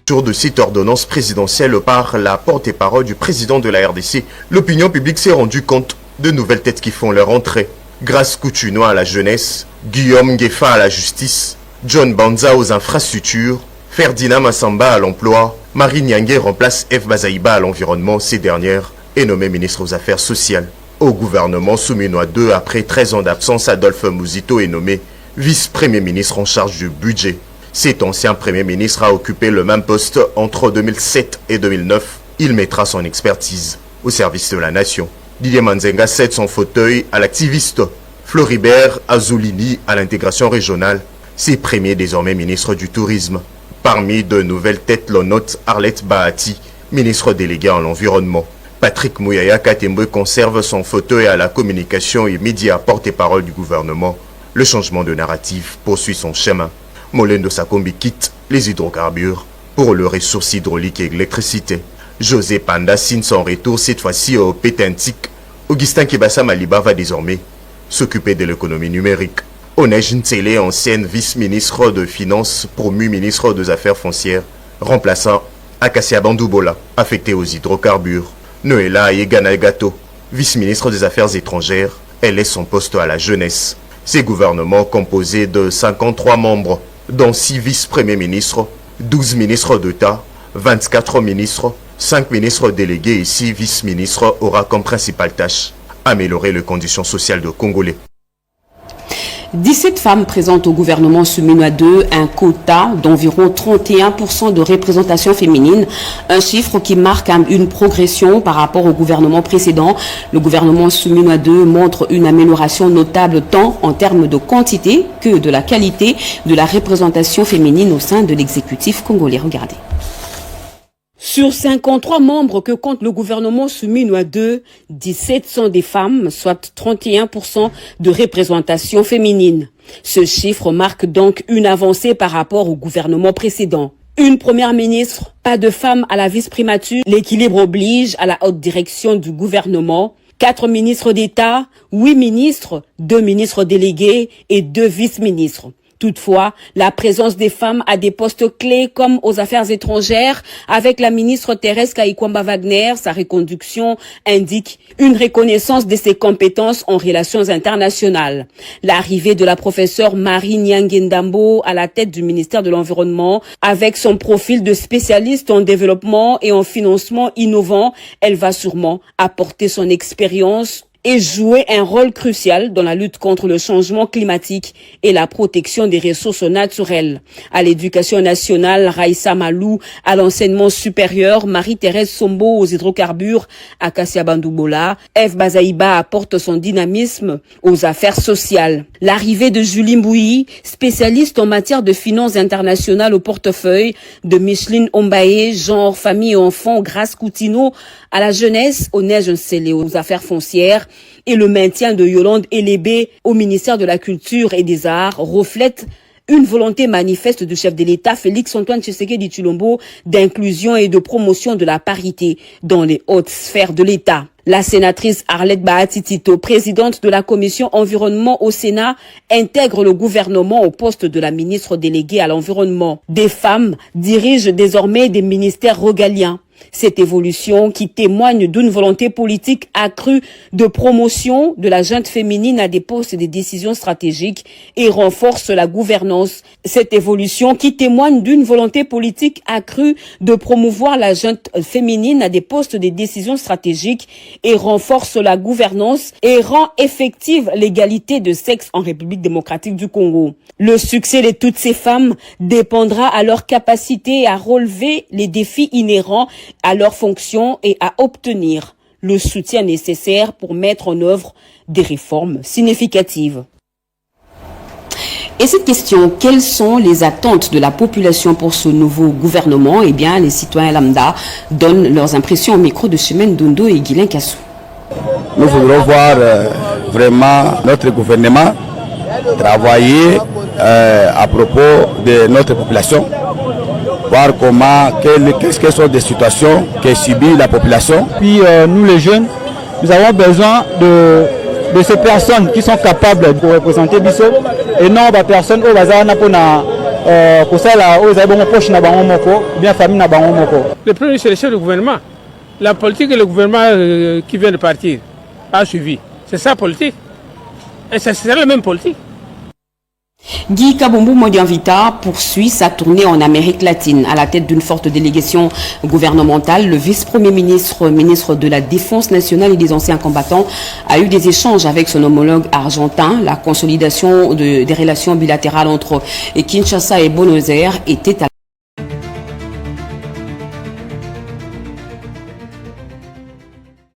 Jour de cette ordonnance présidentielle par la porte-parole du président de la RDC, l'opinion publique s'est rendue compte de nouvelles têtes qui font leur entrée. Grâce Coutunois à la jeunesse, Guillaume Gueffa à la justice, John Banza aux infrastructures, Ferdinand Massamba à l'emploi, Marie Nyangé remplace F. Bazaïba à l'environnement. Ces dernières est nommée ministre aux Affaires sociales. Au gouvernement Souminois II, après 13 ans d'absence, Adolphe Mouzito est nommé vice-premier ministre en charge du budget. Cet ancien premier ministre a occupé le même poste entre 2007 et 2009. Il mettra son expertise au service de la nation. Didier Manzenga cède son fauteuil à l'activiste Floribert Azoulini à l'intégration régionale. C'est premier désormais ministre du tourisme. Parmi de nouvelles têtes, l'on note Arlette Bahati, ministre déléguée à l'environnement. Patrick Mouyaya Katembwe conserve son fauteuil à la communication et médias porte-parole du gouvernement. Le changement de narratif poursuit son chemin. Molendo Sakombi quitte les hydrocarbures pour les ressources hydrauliques et l'électricité. José Panda signe son retour cette fois-ci au Pétentique. Augustin Kebassa Maliba va désormais s'occuper de l'économie numérique. Onej Ntsele, ancienne vice-ministre de Finances, promu ministre des Affaires foncières, remplaçant Akassia Bandoubola, affecté aux hydrocarbures. Noëlla Yeganagato, vice-ministre des Affaires étrangères, elle laisse son poste à la jeunesse. Ces gouvernements composés de 53 membres, dont 6 vice-premiers ministres, 12 ministres d'État, 24 ministres, 5 ministres délégués et 6 vice-ministres aura comme principale tâche améliorer les conditions sociales des Congolais. 17 femmes présentent au gouvernement Souminois II un quota d'environ 31% de représentation féminine, un chiffre qui marque une progression par rapport au gouvernement précédent. Le gouvernement Souminois II montre une amélioration notable tant en termes de quantité que de la qualité de la représentation féminine au sein de l'exécutif congolais. Regardez. Sur 53 membres que compte le gouvernement Souminois II, 17 sont des femmes, soit 31% de représentation féminine. Ce chiffre marque donc une avancée par rapport au gouvernement précédent. Une première ministre, pas de femme à la vice-primature, l'équilibre oblige à la haute direction du gouvernement. 4 ministres d'État, 8 ministres, 2 ministres délégués et 2 vice-ministres. Toutefois, la présence des femmes à des postes clés comme aux affaires étrangères, avec la ministre Thérèse Kayikwamba Wagner, sa reconduction indique une reconnaissance de ses compétences en relations internationales. L'arrivée de la professeure Marie Nyangé Ndambo à la tête du ministère de l'Environnement, avec son profil de spécialiste en développement et en financement innovant, elle va sûrement apporter son expérience et jouer un rôle crucial dans la lutte contre le changement climatique et la protection des ressources naturelles. À l'éducation nationale, Raïssa Malou, à l'enseignement supérieur, Marie-Thérèse Sombo aux hydrocarbures, Akassia Bandoubola, F. Bazaïba apporte son dynamisme aux affaires sociales. L'arrivée de Julie Mbouyi, spécialiste en matière de finances internationales au portefeuille, de Micheline Ombaye, genre, famille et enfants, Grâce Coutinho, à la jeunesse, Onej Ntsele aux affaires foncières, et le maintien de Yolande Elébé au ministère de la Culture et des Arts reflète une volonté manifeste du chef de l'État, Félix-Antoine Tshisekedi Tshilombo, d'inclusion et de promotion de la parité dans les hautes sphères de l'État. La sénatrice Arlette Bahati Tito, présidente de la commission environnement au Sénat, intègre le gouvernement au poste de la ministre déléguée à l'environnement. Des femmes dirigent désormais des ministères régaliens. Cette évolution qui témoigne d'une volonté politique accrue de promotion de la junte féminine à des postes de décision stratégiques et renforce la gouvernance. Cette évolution qui témoigne d'une volonté politique accrue de promouvoir la junte féminine à des postes de décision stratégiques et renforce la gouvernance et rend effective l'égalité de sexe en République démocratique du Congo. Le succès de toutes ces femmes dépendra à leur capacité à relever les défis inhérents à leur fonction et à obtenir le soutien nécessaire pour mettre en œuvre des réformes significatives. Et cette question, quelles sont les attentes de la population pour ce nouveau gouvernement? Eh bien, les citoyens lambda donnent leurs impressions au micro de Chimène Dondo et Guilain Kassou. Nous voudrons voir vraiment notre gouvernement travailler à propos de notre population, voir quelles sont des situations que subit la population. Puis nous les jeunes, nous avons besoin de ces personnes qui sont capables de représenter Bissau et non des personnes au bazar pour pour ça là, ils avaient bon poche na bango moko, bien famille na bango moko. Le premier c'est le chef du gouvernement. La politique et le gouvernement qui vient de partir a suivi. C'est ça politique. Et c'est la même politique. Guy Kabombo Modianvita poursuit sa tournée en Amérique latine. À la tête d'une forte délégation gouvernementale, le vice-premier ministre, ministre de la Défense nationale et des anciens combattants, a eu des échanges avec son homologue argentin. La consolidation des relations bilatérales entre Kinshasa et Buenos Aires était à